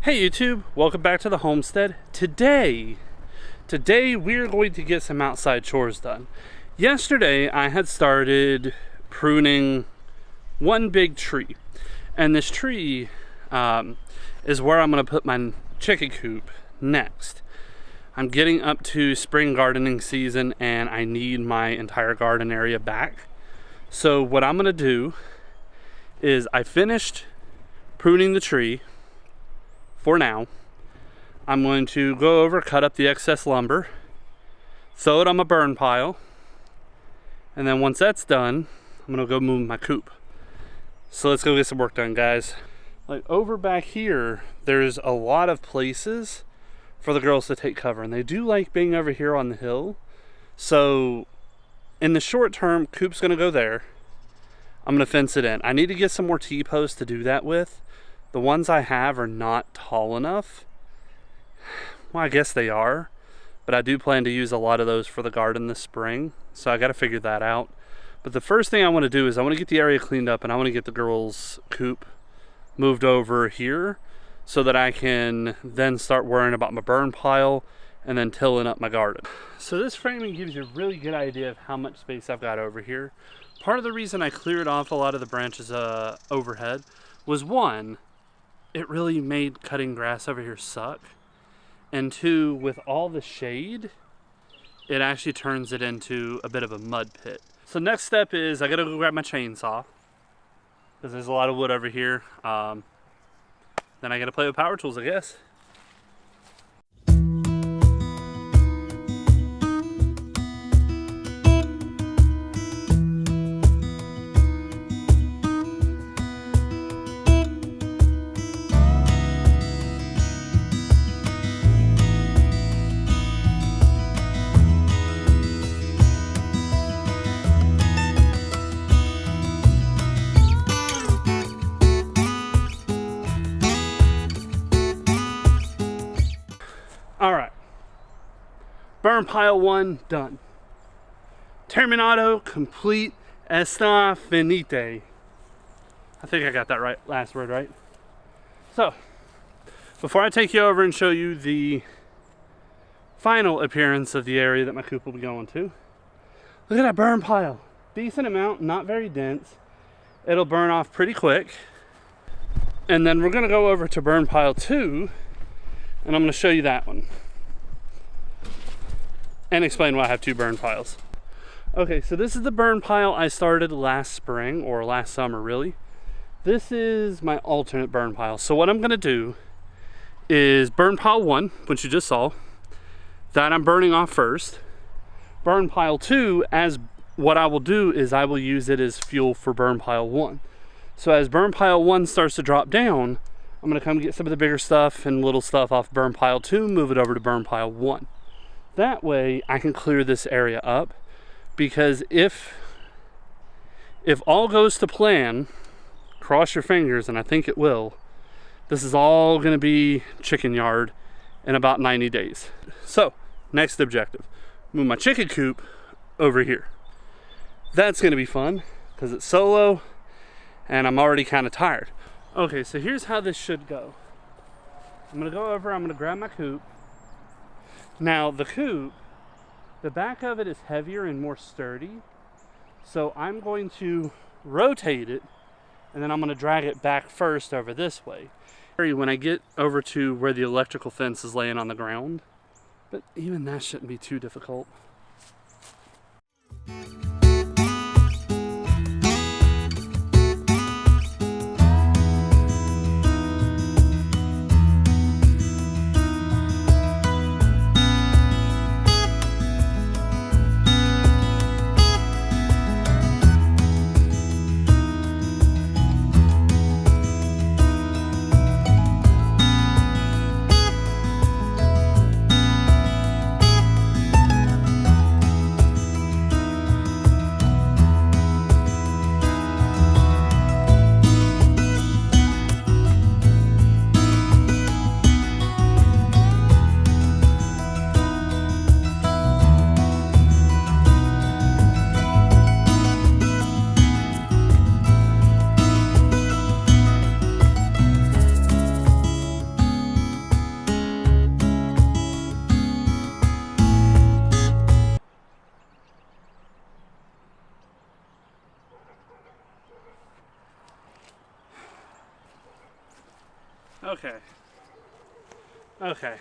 Hey YouTube, welcome back to the homestead. Today we're going to get some outside chores done. Yesterday I had started pruning one big tree, and this tree is where I'm going to put my chicken coop next. I'm getting up to spring gardening season and I need my entire garden area back. So what I'm going to do is I finished pruning the tree. For now, I'm going to go over, cut up the excess lumber, throw it on my burn pile, and then once that's done, I'm gonna go move my coop. So let's go get some work done, guys. Like over back here, there's a lot of places for the girls to take cover, and they do like being over here on the hill. So in the short term, coop's gonna go there. I'm gonna fence it in. I need to get some more T-posts to do that with. The ones I have are not tall enough. Well, I guess they are, but I do plan to use a lot of those for the garden this spring, so I got to figure that out. But the first thing I want to do is I want to get the area cleaned up, and I want to get the girls' coop moved over here so that I can then start worrying about my burn pile and then tilling up my garden. So this framing gives you a really good idea of how much space I've got over here. Part of the reason I cleared off a lot of the branches overhead was, one, it really made cutting grass over here suck, and two, with all the shade, it actually turns it into a bit of a mud pit. So next step is I gotta go grab my chainsaw because there's a lot of wood over here. Then I gotta play with power tools, I guess. Alright, burn pile 1 done. Terminado, complete, está finite. I think I got that right, last word right. So, before I take you over and show you the final appearance of the area that my coop will be going to, look at that burn pile. Decent amount, not very dense. It'll burn off pretty quick. And then we're gonna go over to burn pile 2, and I'm going to show you that one and explain why I have 2 burn piles. Okay, so this is the burn pile I started last spring, or last summer really. This is my alternate burn pile. So what I'm going to do is burn pile 1, which you just saw, that I'm burning off first. Burn pile 2, as what I will do is I will use it as fuel for burn pile 1. So as burn pile 1 starts to drop down, I'm gonna come get some of the bigger stuff and little stuff off burn pile 2, move it over to burn pile 1. That way I can clear this area up, because if all goes to plan, cross your fingers, and I think it will, this is all gonna be chicken yard in about 90 days. So next objective, move my chicken coop over here. That's gonna be fun because it's solo and I'm already kind of tired. Okay, so here's how this should go. I'm gonna go over, I'm gonna grab my coop. Now the coop, the back of it is heavier and more sturdy. So I'm going to rotate it, and then I'm gonna drag it back first over this way. When I get over to where the electrical fence is laying on the ground, but even that shouldn't be too difficult. Okay. Okay.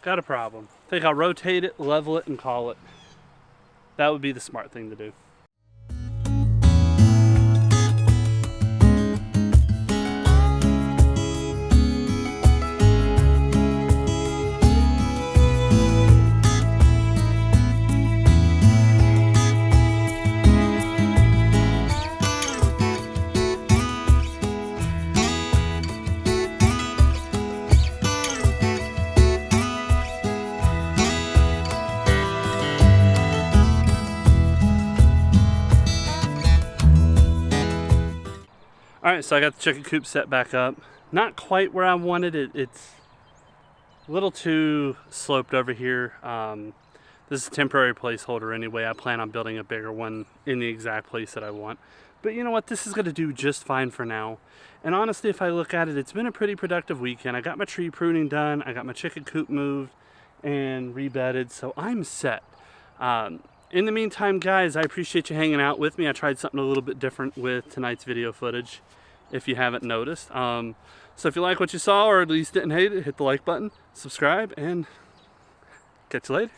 Got a problem. Think I'll rotate it, level it, and call it. That would be the smart thing to do. Alright, so I got the chicken coop set back up. Not quite where I wanted it. It's a little too sloped over here. This is a temporary placeholder anyway. I plan on building a bigger one in the exact place that I want. But you know what? This is going to do just fine for now. And honestly, if I look at it, it's been a pretty productive weekend. I got my tree pruning done. I got my chicken coop moved and rebedded. So I'm set. In the meantime, guys, I appreciate you hanging out with me. I tried something a little bit different with tonight's video footage, if you haven't noticed. So if you like what you saw, or at least didn't hate it, hit the like button, subscribe, and catch you later.